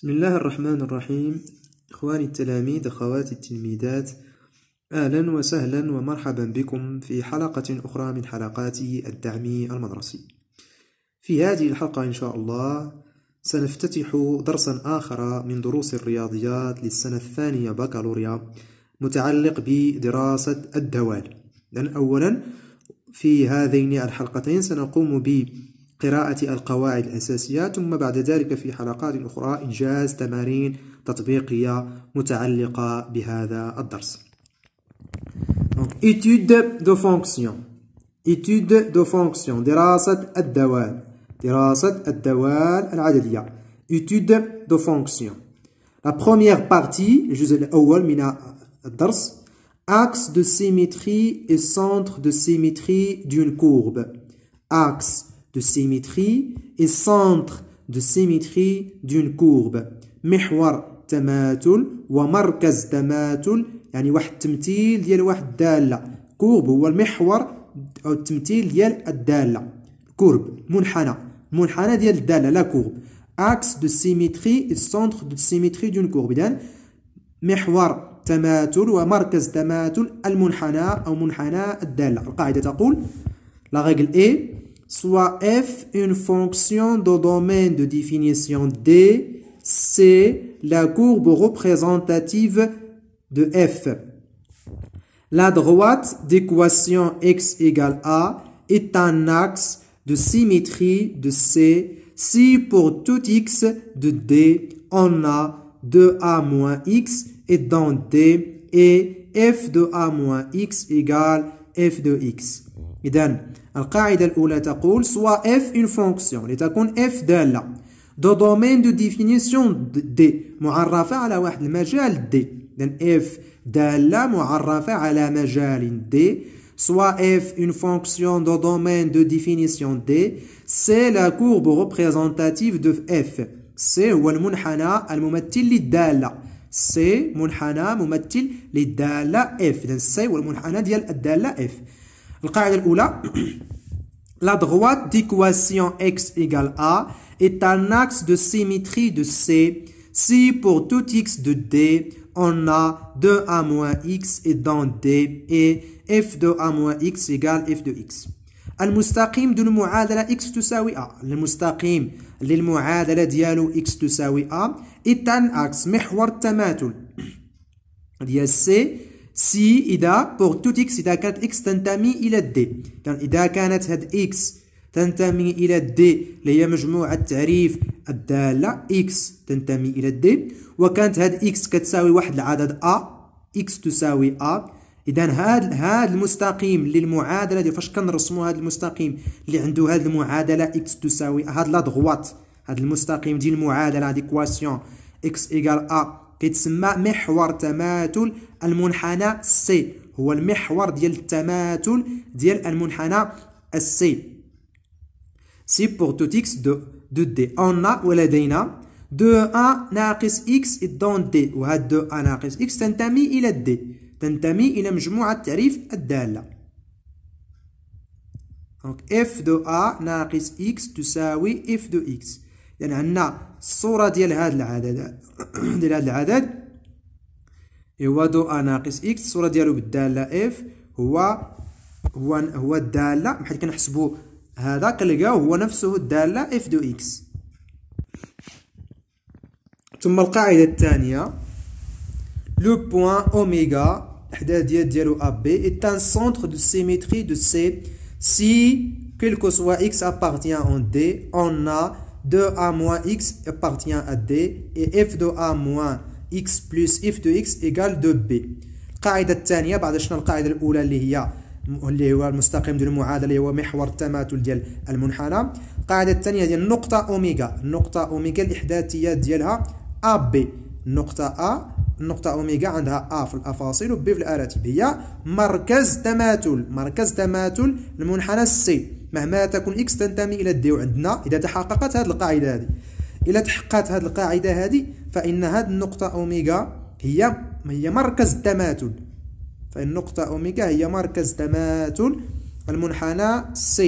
بسم الله الرحمن الرحيم. إخواني التلاميذ أخواتي التلميذات، أهلا وسهلا ومرحبا بكم في حلقة أخرى من حلقات الدعم المدرسي. في هذه الحلقة إن شاء الله سنفتتح درسا آخر من دروس الرياضيات للسنة الثانية بكالوريا متعلق بدراسة الدوال. لأن أولا في هذين الحلقتين سنقوم بقراءة القواعد الأساسية، ثم بعد ذلك في حلقات أخرى إنجاز تمارين تطبيقية متعلقة بهذا الدرس. Étude de fonction. Étude de fonction. دراسة الدوال. دراسة الدوال العددية. Étude de fonction. La première partie، الجزء الأول من الدرس، axe de symétrie et centre de symétrie d'une courbe. Axe de symétrie et centre de symétrie d'une courbe. محور تماثل ومركز تماثل، يعني واحد التمثيل ديال واحد الدالة. كورب هو المحور أو التمثيل ديال الدالة. كورب منحنى ديال الدالة، لا كورب. axe de symétrie et centre de symétrie d'une courbe. إذن محور تماثل ومركز تماثل المنحنى أو منحنى الدالة. القاعدة تقول la règle est soit f une fonction de domaine de définition D, c'est la courbe représentative de f. La droite d'équation x égale a est un axe de symétrie de C si pour tout x de D on a 2a moins x et dans D et f de a moins x égale f de x. إذن القاعدة الأولى تقول soit f une fonction، لتكون f دالة de domaine de définition D، معرفة على واحد المجال D. إذن f دالة معرفة على مجال D. soit f une fonction de domaine de définition D، c'est la courbe représentative de f. C هو المنحنى الممثل للدالة. C منحنى ممثل للدالة f. إذن C هو المنحنى ديال الدالة f. القاعدة الأولى la droite d'équation x égale a est un axe de symétrie de C si pour tout x de D on a 2a moins x et dans D et f de a moins x égale f de x. المستقيم ديال المعادلة x تساوي a، المستقيم للمعادلة ديالو x تساوي a est un axe محور التماثل ديال C سي إذا pour tout x إذا كانت x تنتمي إلى D. يعني إذا كانت هاد x تنتمي إلى D اللي هي مجموعة تعريف الدالة x تنتمي إلى D، وكانت هاد x كتساوي واحد العدد a، x تساوي a. إذا هاد المستقيم للمعادلة ديال فاش كنرسمو هاد المستقيم اللي عنده هاد المعادلة x تساوي هاد لا دغوات، هاد المستقيم ديال المعادلة هاد إكواسيون x إيكال a كيتسمى محور تماثل المنحنى C. هو المحور ديال التماثل ديال المنحنى C. سي pour tout x de D on a ولدينا 2a ناقص x dans D، وهاد 2a ناقص x تنتمي إلى D، تنتمي إلى مجموعة تعريف الدالة. donc f de a ناقص x تساوي f de x. يعني عندنا الصورة ديال هذا العدد ديال هذا العدد هو دو ا ناقص x، الصورة ديالو بالدالة f هو الدالة بحال كنحسبو هذا كنلقاو هو نفسه الدالة f دو x. ثم القاعدة الثانية لو بوين اوميغا الإحداث ديالو a b est un centre de symétrie de C si quel que soit x appartient en D on a 2a moins x appartient à D et f de a moins x plus f de x égale 2b. القاعدة الثانية بعد شنو القاعدة الأولى اللي هو المستقيم ديال المعادلة اللي هو محور التماثل ديال المنحنى. القاعدة الثانية ديال النقطة أوميغا، النقطة أوميغا الإحداثيات ديالها AB. النقطة أوميغا عندها A في الأفاصيل و B في الأراتب، هي مركز تماثل المنحنى C مهما تكون x تنتمي إلى D. وعندنا إذا تحققت هذه القاعدة هذه، إذا تحققت هذه القاعدة هذه فإن هذه النقطة أوميغا هي مركز التماثل، فإن النقطة أوميغا هي مركز تماثل المنحنى C.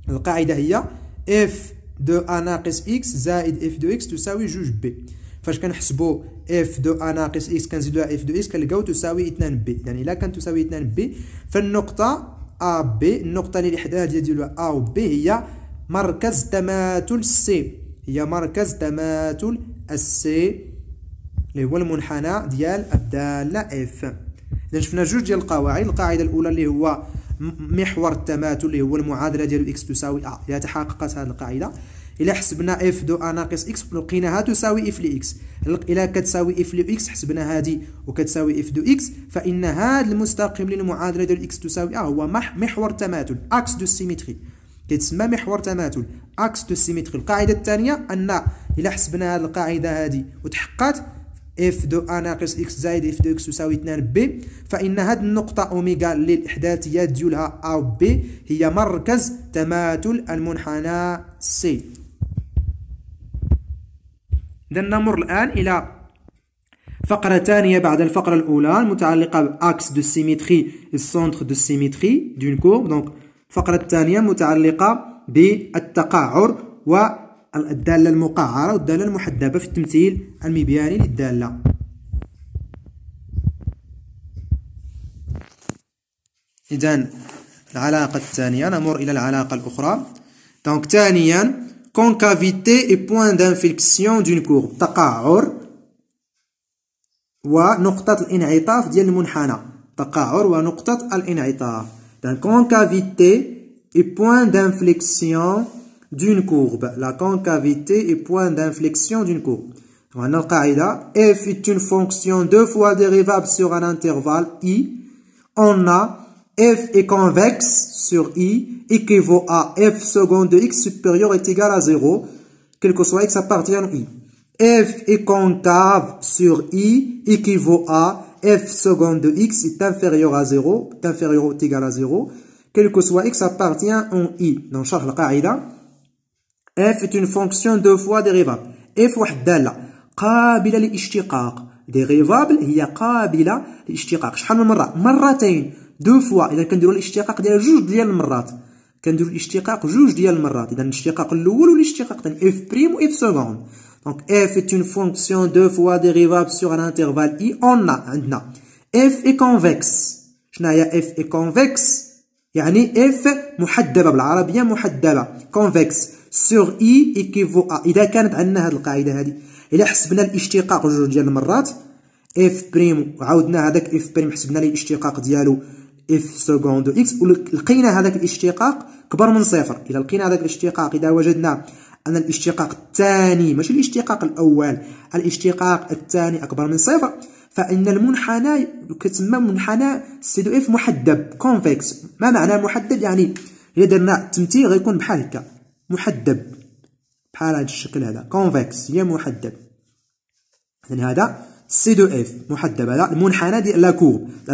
القاعدة هي f de a ناقص x زائد f de x تساوي 2b. فاش كنحسبوا اف دو ا ناقص اكس كنزيدوها اف دو اكس كنلقاو تساوي 2 بي. اذا الا كانت تساوي 2 بي فالنقطه ا بي، النقطه اللي الاحداث ديالها ا و بي هي مركز تماثل سي، هي مركز تماثل السي اللي هو المنحنى ديال الداله اف. اذا شفنا جوج ديال القواعد. القاعده الاولى اللي هو محور التماثل اللي هو المعادله ديالو اكس تساوي ا، اذا تحققت هذه القاعده الا حسبنا اف دو ا ناقص اكس لقيناها تساوي اف لاكس، الا كتساوي اف لاكس حسبنا هذه وكتساوي اف دو اكس، فان هذا المستقيم للمعادله ديال اكس تساوي ا هو محور التماثل اكس دو سيمتري، كيتسمى محور تماثل اكس دو سيمتري. القاعده الثانيه ان الا حسبنا هذه القاعده هذه وتحققت اف دو ا ناقص اكس زائد اف دو اكس تساوي 2 بي، فان هذه النقطه اوميغا اللي الاحداثيات ديالها ا و بي هي مركز تماثل المنحنى سي. إذا نمر الآن إلى فقرة ثانية بعد الفقرة الأولى المتعلقة بأكس دو سيمتري السونتر دو سيمتري دون كورب. دونك الفقرة الثانية متعلقة بالتقعر والدالة المقعرة والدالة المحدبة في التمثيل المبياني للدالة. إذا العلاقة الثانية نمر إلى العلاقة الأخرى. دونك ثانيا concavité et point d'inflexion d'une courbe، تقعر ونقطة الانعطاف ديال المنحنى، تقعر ونقطة الانعطاف. donc concavité et point d'inflexion d'une courbe، la concavité et point d'inflexion d'une courbe. عندنا القاعدة f est une fonction deux fois dérivable sur un intervalle i. On a f est convexe sur i équivaut à f seconde de x supérieur est égal à 0, quel que soit x appartient à i. f est concave sur i équivaut à f seconde de x est inférieur à 0, est inférieur ou est égal à 0, quel que soit x appartient en i. Donc, شرح القاعدة f est une fonction deux fois dérivable. f واحد دالة قابلة للاشتقاق، dérivable هي قابلة للاشتقاق. شحال من مرة؟ مرتين، دو فوا. اذا كنديروا الاشتقاق ديال جوج ديال المرات، كنديروا الاشتقاق جوج ديال المرات. اذا الاشتقاق الاول والاشتقاق الثاني اف بريم و اف سكوند. دونك اف est une fonction deux fois dérivable sur un intervalle i. on a عندنا اف اي كونفكس. شنو هي اف اي كونفكس؟ يعني اف محدبه بالعربيه، محدبه كونفكس سور اي ايكيفو ا. اذا كانت عندنا هذه القاعده هذه الا حسبنا الاشتقاق جوج ديال المرات اف بريم وعاودنا هذاك اف بريم حسبنا ليه الاشتقاق ديالو اف سكوند اكس ولقينا هذاك الاشتقاق كبر من صفر. اذا لقينا هذاك الاشتقاق، اذا وجدنا ان الاشتقاق الثاني ماشي الاشتقاق الاول، الاشتقاق الثاني اكبر من صفر، فان المنحنى كتسمى منحنى سي دو اف محدب كونفكس. ما معنى محدب؟ يعني الا درنا التمثيل غيكون بحال هكا محدب، بحال هذا الشكل هذا كونفكس هي محدب. اذا هذا سي دو اف محدب، هذا المنحنى ديال لا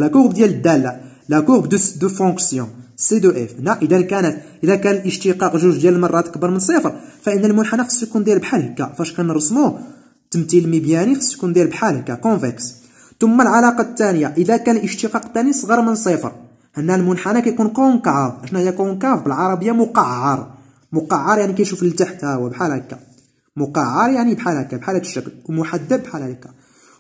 كورب ديال الداله، لا كورب دو فونكسيون سي دو اف. اذا كان الاشتقاق جوج ديال المرات كبر من صفر فان المنحنى خصو يكون داير بحال هكا. فاش كنرسموه التمثيل المبياني خصو يكون داير بحال هكا كونفكس. ثم العلاقه الثانيه اذا كان الاشتقاق الثاني صغر من صفر، هنا المنحنى كيكون كونكاف. شنو هي كونكاف بالعربيه؟ مقعر. مقعر يعني كيشوف لتحت، ها هو بحال هكا. مقعر يعني بحال هكا، بحال هذا الشكل، ومحدب بحال هكا.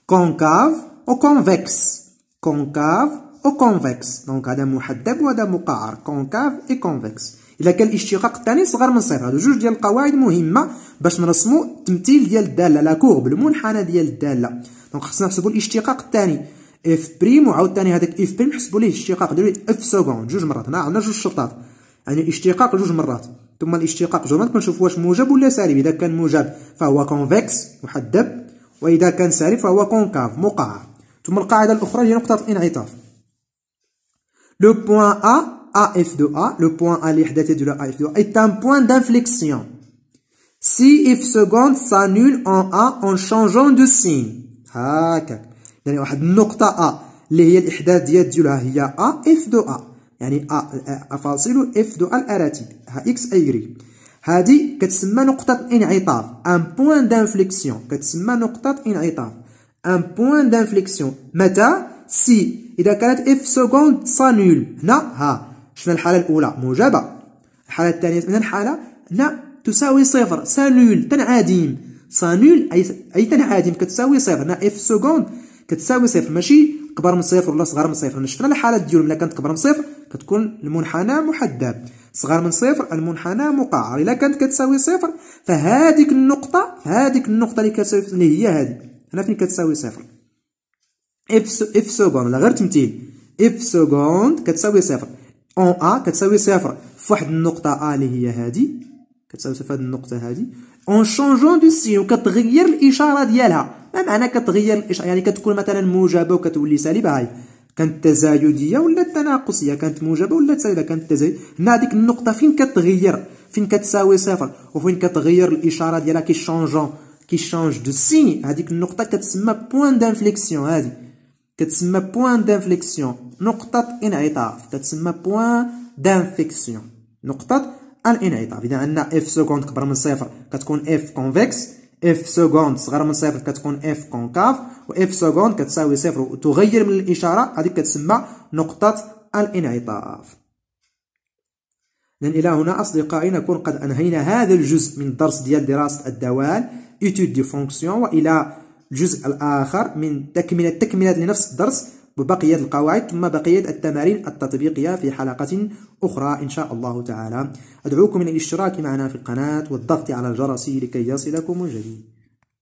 كونكاف او كونفكس، كونكاف او كونفكس. دونك هذا محدب وهذا مقعر، كونكاف اي كونفكس. اذا كان الاشتقاق الثاني صغر من صفر. هادو جوج ديال القواعد مهمه باش نرسموا التمثيل ديال الداله، لا كورب المنحنى ديال الداله. دونك خصنا نحسبوا الاشتقاق الثاني اف بريم وعاوتاني هذاك اف بريم نحسبوا ليه الاشتقاق ديالو اف سكوند جوج مرات. هنا عندنا جوج شرطات، يعني الاشتقاق جوج مرات ثم الاشتقاق جوج مرات كنشوفوا واش موجب ولا سالب. اذا كان موجب فهو كونفكس محدب، واذا كان سالب فهو كونكاف مقعر. ثم القاعده الاخرى هي نقطه الانعطاف. لو بوين A f de A, le point A l'ihdaté de la A f de A est un point d'inflexion. Si f seconde s'annule en A en changeant de signe. هكاك. يعني واحد النقطة A اللي هي الإحداث ديالها هي A f de A. يعني A فاصل f de A الأراتب. ها x y. هذه كتسمى نقطة انعطاف. un point d'inflexion. كتسمى نقطة انعطاف. un point d'inflexion. متى؟ سي إذا كانت اف سكوند سانول. هنا ها شفنا الحالة الأولى موجبة، الحالة الثانية من الحالة هنا تساوي صفر سانول تنعدم. سانول أي تنعدم كتساوي صفر. هنا اف سكوند كتساوي صفر، ماشي كبر من صفر ولا صغر من صفر. شفنا الحالات ديالهم، إلا كانت كبر من صفر كتكون المنحنى محدب، صغر من صفر المنحنى مقعر. إلا كانت كتساوي صفر فهاديك النقطة اللي كتساوي اللي هي هادي هنا فين كتساوي صفر. اف سكوند ولا غير تمثيل، اف سكوند كتساوي صفر اون ا كتساوي صفر في واحد النقطة ا اللي هي هادي، كتساوي صفر في هاد النقطة هادي اون شونجون دو سين، وكتغير الإشارة ديالها. ما معنى كتغير الإشارة؟ يعني كتكون مثلا موجبة وكتولي سالبة. هاي كانت تزايدية ولا تناقصية، كانت موجبة ولا سالبة، كانت تزايد. هنا هاديك النقطة فين كتغير، فين كتساوي صفر وفين كتغير الإشارة ديالها كيشونج دو سين، هاديك النقطة كتسمى بوان دانفليكسيون. هادي كتسمى بوان دانفليكسيون، نقطة انعطاف، كتسمى بوان دانفليكسيون، نقطة الانعطاف. إذا عندنا اف سكوند كبر من صفر كتكون اف كونفكس، اف سكوند صغر من صفر كتكون اف كونكاف، و اف سكوند كتساوي صفر وتغير من الإشارة، هذيك كتسمى نقطة الانعطاف. إذن إلى هنا أصدقائي نكون قد أنهينا هذا الجزء من الدرس ديال دراسة الدوال étude دي فونكسيون، وإلى الجزء الآخر من تكملة لنفس الدرس ببقية القواعد ثم بقية التمارين التطبيقية في حلقة أخرى إن شاء الله تعالى. أدعوكم إلى الاشتراك معنا في القناة والضغط على الجرس لكي يصلكم الجديد.